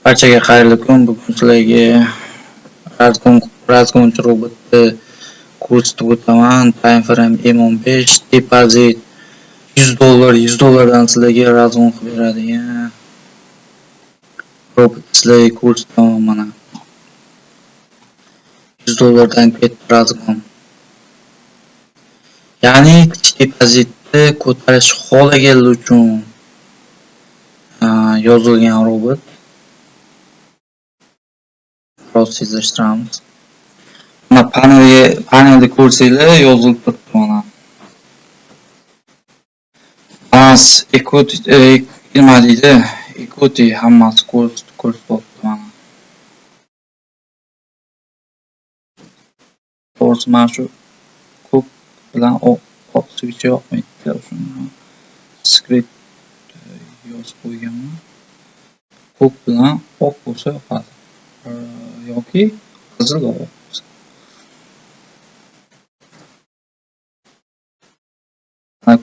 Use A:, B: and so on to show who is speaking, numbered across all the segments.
A: Barchaga xayrli kun. Bugun sizlarga razgonchi robotni ko'rsatib o'taman. Time frame M15 depozit $100 $100 sizlarga razgon qilib beradigan robot sizlarga ko'rsataman mana. $100 ketdi razgon. Ya'ni depozitni ko'tarish xohlaganlar uchun yozilgan robot. Prosesslashtiramiz. Mana panelda ko'rsanglar yozilib turibdi mana. Nima deydi? Equity hammasi ko'rsatyapti mana. To'g'risi mana shu ko'k bilan oq switch yoqmaydi. Shuni script yozib qo'yganman. Ko'k bilan oq bo'lsa yoqadi. Yoki qizil oq.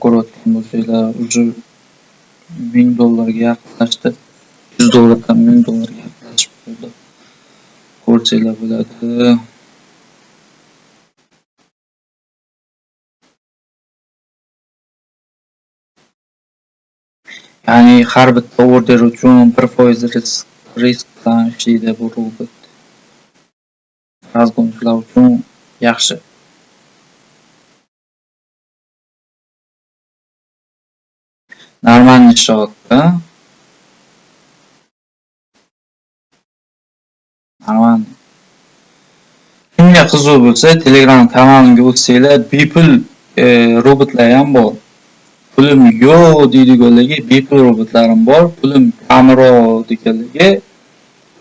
A: Ko'rayotgan bo'lsanglar, уже $1000 ga yaqinlashdi. $100 dan $1000 ga yaqinlashib qoldi. Ko'rsanglar bo'ladi. Ya'ni har bitta order uchun 1% risk bilan ishlaydi bu robot. Razgonchilar uchun yaxshi. Нормальный shot, Нормальный. Kimga qiziq bo'lsa, Telegram kanalimga o'tsanglar, bepul robotlar ham bor. Pulim yo'q deydiganlarga bepul robotlarim bor. Pulim kamroq deganlarga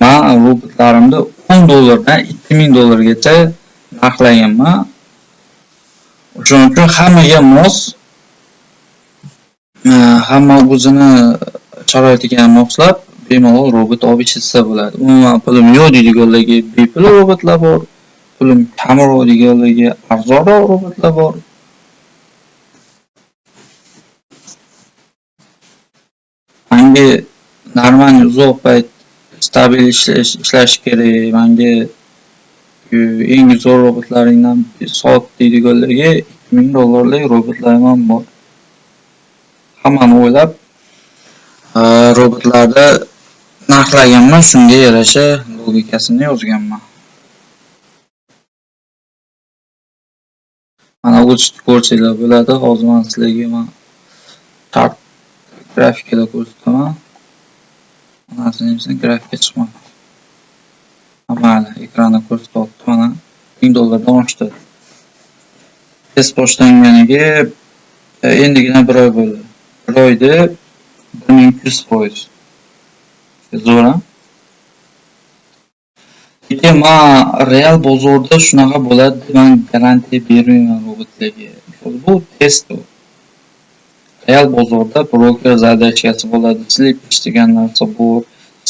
A: men robotlarimni $10 dan $2000 gacha narxlaganman. Shuning uchun hammaga mos, hamma o'zini sharoitiga moslab bemalol robot olib ishlatsa bo'ladi. Umuman pulim yo'q deydiganlarga bepul robotlar bor. Pulim kamroq deganlarga arzonroq robotlar bor. Menga normal uzoq payt stabil ishlash kerak. Menga eng zo'r robotlaringdan soat deydiganlarga $2000 robotlar ham bor. Hammani o'ylab robotlarda narxlaganman, shunga yarasha logikasini yozganman. Mana o'chishni ko'rsanglar bo'ladi. Hozir men sizlarga chart grafikalar ko'rsataman. Mana grafika chiqmadi. Mana ekranda ko'rsatyapti mana $1000 dan oshdi. Test boshlanganiga endigina 1 oy bo'ldi. 1 oyda 1200%. Zo'r. Lekin men real bozorda shunaqa bo'ladi, men garantiya bermayman robotlarga. Bu test. Real bozorda broker zadachasi bo'ladi. Slippage degan narsa bor,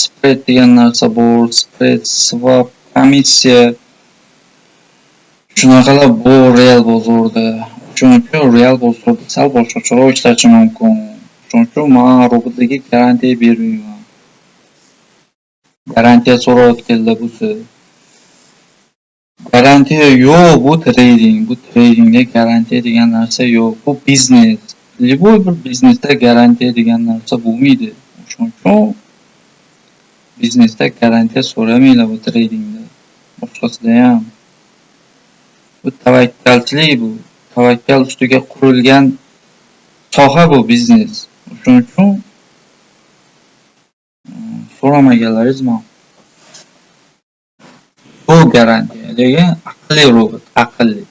A: spread degan narsa bor, spread, swap, komissiya. Shunaqalar bor real bozorda. Shuning uchun real bozorda sal boshqacharoq ishlashi mumkin. Shuning uchun men robotlarga garantiya bermayman. Garantiya so'rayotganlar bo'lsa. Garantiya yo'q, bu trading. Bu tradingda garantiya degan narsa yo'q. Bu biznes. Любой bir biznesda garantiya degan narsa bo'lmaydi. Shuning uchun biznesda garantiya so'ramaylar bu tradingda. Boshqasida ham. Bu tavakkalchilik bu. Tavakkal ustiga qurilgan soha bu biznes. Shuning uchun so'ramaganlaringiz ma'qul. Bu garantiya degan aqlli robot, aqlli.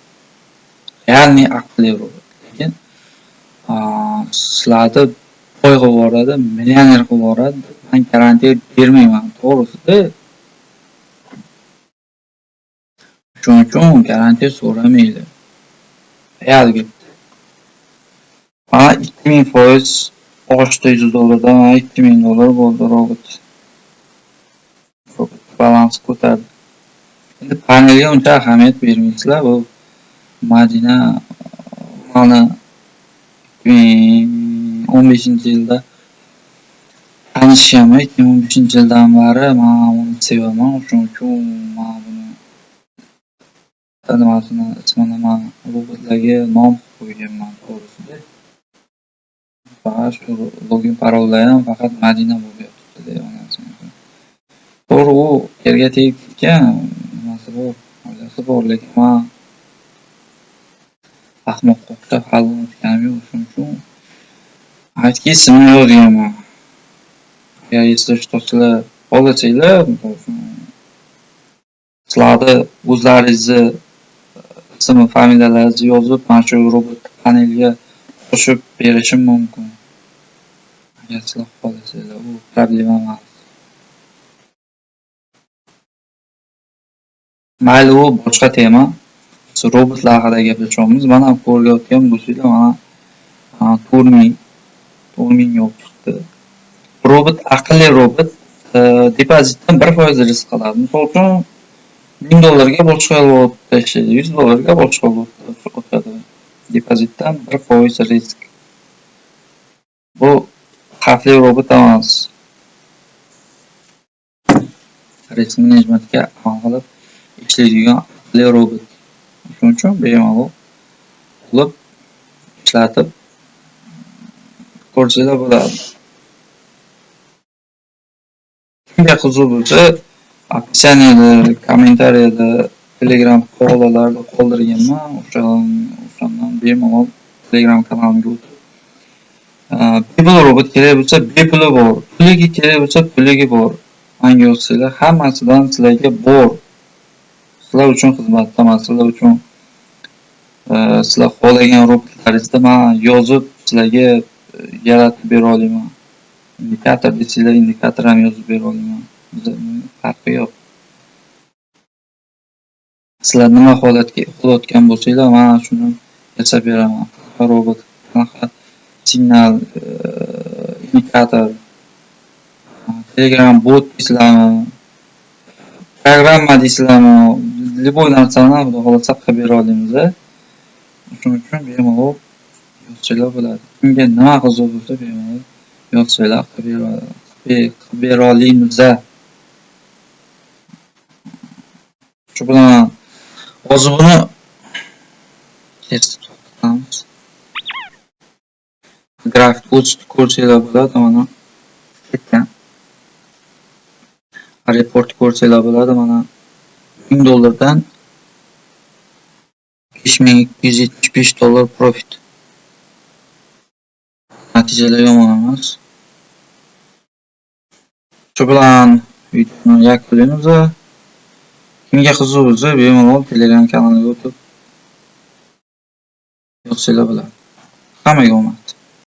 A: Ya'ni aqlli robot. Lekin sizlarni boy qilib yuboradi, millioner qilib yuboradi. Men garantiya bermayman, to'g'risi. Shuning uchun garantiya so'ramaydi. Real gap. Mana 2000% oshdi $100 dan $2000 bo'ldi robot. Robot balans ko'tardi. Endi panelga uncha ahamiyat bermaysizlar. Bu Madina mana 2015-yilda tanishganman 2015-yildan beri men uni sevaman. Shuning uchun men buni nimasini ismini men robotlarga nom qo'yganman to'g'risi. Faqat shu login parollar ham faqat Madina bo'lib yotibdi deyapman. To'g'ri u yerga tegib ketgan nimasi bor, oilasi bor, lekin men ahmoqqa o'xshab hali unutganim yo'q. Shuning uchun aytki ismini yozganman. Agar esda tutasizlar, xohlasanglar, sizlarni o'zlaringizni ism familiyalaringizni yozib, mana shu robot panelga qo'shib berishim mumkin. Agar sizlar xohlasanglar, u problema emas. Mayli, u boshqa tema. Biz robotlar haqida gaplashamiz. Mana ko'rayotgan bo'lsanglar, mana Turning yo'q chiqdi. Robot aqlli robot depozitdan 1% rizq qiladi. Misol uchun $1000 boshqa olib tashlaydi, $100 boshqa olib o'tadi. Depozitdan 1% rizq. Bu xavfli robot emas. Risk menejmentga amal qilib ishlaydigan aqlli robot. Shuning uchun bemalol qilib ishlatib ko'rsanglar bo'ladi. Kimga qiziq bo'lsa, opsiyada, kommentariyada, Telegram havolalarida qoldirganman. O'shandan bemalol Telegram kanalimga o'tib bepul robot kerak bo'lsa bepuli bor, puliga kerak bo'lsa puligi bor. Menga yozsanglar hammasidan sizlarga bor. Sizlar uchun xizmatdaman, sizlar uchun sizlar xohlagan robotlaringizni men yozib sizlarga yaratib bera olaman. Indikator desanglar, indikator ham yozib bera olaman. Farqi yo'q. Sizlar nima qilayotgan bo'lsanglar, men shuni yasab beraman. Robot qanaqa signal, indikator, Telegram bot deysizlarmi, programma deysizlarmi, любой narsani xudo xolasa qilib bera olamiz. Shuning uchun bemalol yozsanglar bo'ladi. Kimga nima qiziq bo'lsa bemalol yozsanglar qilib bera olamiz. Shu bilan hozir buni test qilamiz. Grafik ko'rsanglar bo'ladi, mana ketgan. Report ko'rsanglar bo'ladi, mana $1000 $5275 profit. Natijalar yomon emas. Shu bilan videoni yakunlaymiz. Kimga qiziq bo'lsa, bemalol Telegram kanaliga o'tib yozsanglar bo'ladi. Hammaga omad.